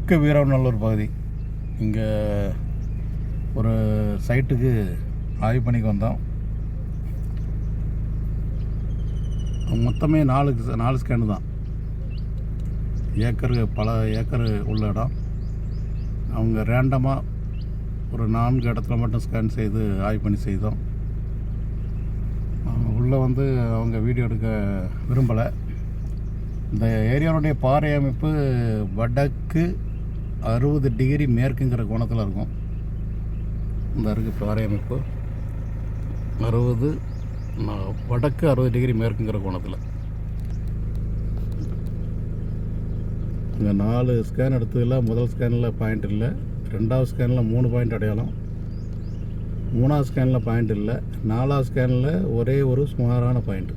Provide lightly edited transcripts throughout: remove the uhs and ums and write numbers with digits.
தெற்கு வீரநல்லூர் பகுதி. இங்கே ஒரு சைட்டுக்கு ஆய்வு பண்ணிக்கு வந்தோம். மொத்தமே 4 ஸ்கேனு தான். பல ஏக்கர் உள்ள இடம். அவங்க ரேண்டமாக ஒரு 4 இடத்துல மட்டும் ஸ்கேன் செய்து ஆய்வு பண்ணி செய்தோம். உள்ளே அவங்க வீடியோ எடுக்க விரும்பலை. இந்த ஏரியாவுடைய பாறை அமைப்பு வடக்கு 60 டிகிரி மேற்குங்கிற கோணத்தில் இருக்கும். இந்த இருக்குது பாறை அமைப்பு வடக்கு 60 டிகிரி மேற்குங்கிற கோணத்தில். இங்கே 4 ஸ்கேன் எடுத்ததில் முதல் ஸ்கேனில் பாயிண்ட் இல்லை, 2வது ஸ்கேனில் 3 பாயிண்ட் அடையாளம், 3வது ஸ்கேனில் பாயிண்ட் இல்லை, 4வது ஸ்கேனில் ஒரே ஒரு சுமாரான பாயிண்ட்.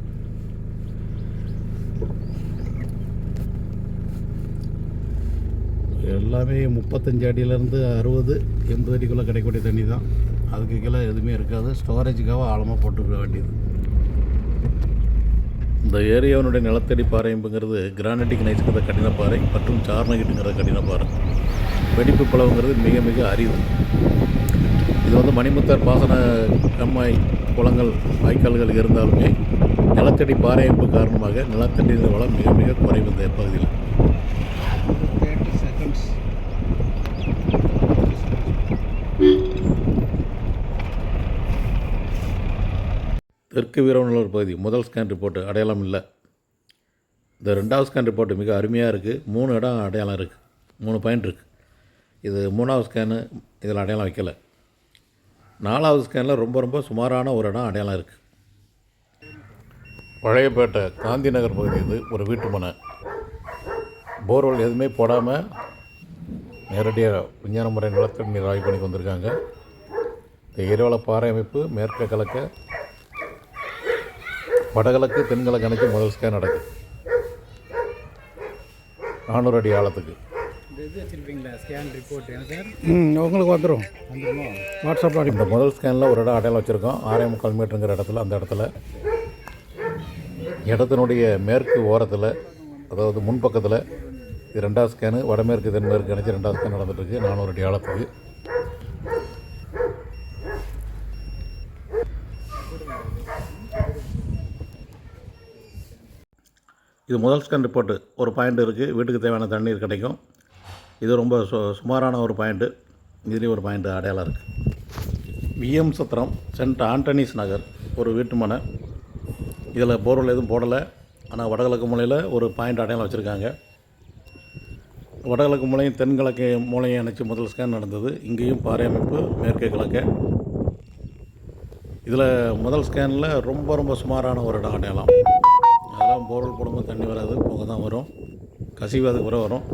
எல்லாமே 35 அடியிலேருந்து 60-80 அடிக்குள்ளே கிடைக்கக்கூடிய தண்ணி தான். அதுக்கு கீழே எதுவுமே இருக்காது. ஸ்டோரேஜுக்காக ஆழமாக போட்டுக்க வேண்டியது. இந்த ஏரியாவினுடைய நிலத்தடி பாறைங்கிறது கிரானைட்டிக் நைஸ்கிற கடினப்பாறை மற்றும் சார்னகிட்டுங்கிற கடினப்பாறை. வெடிப்பு பிளவுங்கிறது மிக மிக அரிது. இது மணிமுத்தார் பாசன கம்மாய் குளங்கள் வாய்க்கால்கள் இருந்தாலுமே நிலத்தடி பாறை அமைப்பு காரணமாக நிலத்தடி வளம் மிக மிக குறைவு இந்த பகுதியில். தெற்கு வீரநல்லூர் பகுதி முதல் ஸ்கேன் ரிப்போர்ட்டு அடையாளம் இல்லை. இந்த 2வது ஸ்கேன் ரிப்போர்ட்டு மிக அருமையாக இருக்குது. 3 இடம் அடையாளம் இருக்குது, 3 பாயிண்ட் இருக்குது. இது 3வது ஸ்கேனு, இதில் அடையாளம் வைக்கலை. 4வது ஸ்கேனில் ரொம்ப சுமாரான ஒரு இடம் அடையாளம் இருக்குது. பழையப்பேட்டை காந்தி நகர் பகுதி. இது ஒரு வீட்டு மனை. போர்வெல் எதுவுமே போடாமல் நேரடியாக விஞ்ஞான முறை நிலத்தடி நீர் ஆய்வு பண்ணிக்கு வந்திருக்காங்க. இந்த ஏரியாவில் பாறை அமைப்பு மேற்க கிழக்க வடகிழக்கு தென்கிழக்கு அணைக்கு முதல் ஸ்கேன் நடக்குது. 400 அடி ஆழத்துக்கு. உங்களுக்கு வந்துடும் வாட்ஸ்அப்பில். இந்த முதல் ஸ்கேனில் ஒரு இடம் அடையாளம் வச்சுருக்கோம். 6.25 மீட்டருங்கிற இடத்துல. அந்த இடத்தினுடைய மேற்கு ஓரத்தில், அதாவது முன்பக்கத்தில் இது 2வது ஸ்கேனு. வடமேற்கு தென்மேற்கு அணைச்சி 2வது ஸ்கேன் நடந்துகிட்ருக்கு 400 அடி ஆழத்துக்கு. இது முதல் ஸ்கேன் ரிப்போர்ட்டு. ஒரு பாயிண்ட் இருக்குது, வீட்டுக்கு தேவையான தண்ணீர் கிடைக்கும். இது ரொம்ப சுமாரான ஒரு பாயிண்ட்டு. இதுலேயும் ஒரு பாயிண்ட் அடையாளம் இருக்குது. விஎம் சத்திரம் சென்ட் ஆண்டனிஸ் நகர் ஒரு வீட்டு மனை. இதில் போர்வெல் எதுவும் போடலை. ஆனால் வடகிழக்கு மூலையில் ஒரு பாயிண்ட் அடையாளம் வச்சுருக்காங்க. வடகிழக்கு மூலையும் தென்கிழக்கு மூலையும் அணைச்சி முதல் ஸ்கேன் நடந்தது. இங்கேயும் பாறை அமைப்பு மேற்கே கிழக்க. இதில் முதல் ஸ்கேனில் ரொம்ப சுமாரான ஒரு இடம் அடையாளம். அதெல்லாம் போர்வெல் போடும்போது தண்ணி வராது, புகை தான் வரும், கசிவு அதுக்கு பிறகு வரும்.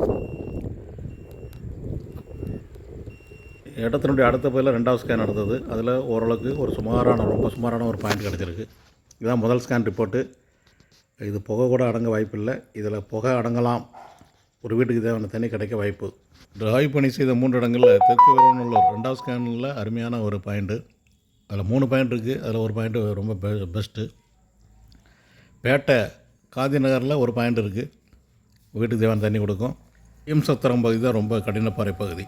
இடத்தினுடைய அடுத்த பகுதியில் 2வது ஸ்கேன் நடந்தது. அதில் ஓரளவுக்கு ஒரு ரொம்ப சுமாரான ஒரு பாயிண்ட் கிடச்சிருக்கு. இதுதான் முதல் ஸ்கேன் ரிப்போர்ட்டு. இது புகை கூட அடங்க வாய்ப்பு இல்லை. இதில் புகை அடங்கலாம். ஒரு வீட்டுக்கு தேவையான தண்ணி கிடைக்க வாய்ப்பு. ஆய்வு பணி செய்த 3 இடங்களில் தெற்கு வீரநல்லூர் 2வது ஸ்கேனில் அருமையான ஒரு பாயிண்ட்டு. அதில் 3 பாயிண்ட் இருக்குது. அதில் ஒரு பாயிண்ட்டு ரொம்ப பெஸ்ட்டு. பேட்டை காந்தி நகரில் ஒரு பாயிண்ட் இருக்குது, வீட்டுக்கு தேவையான தண்ணி கொடுக்கும். சத்திரம் பகுதி தான் ரொம்ப கடினப்பாறை பகுதி.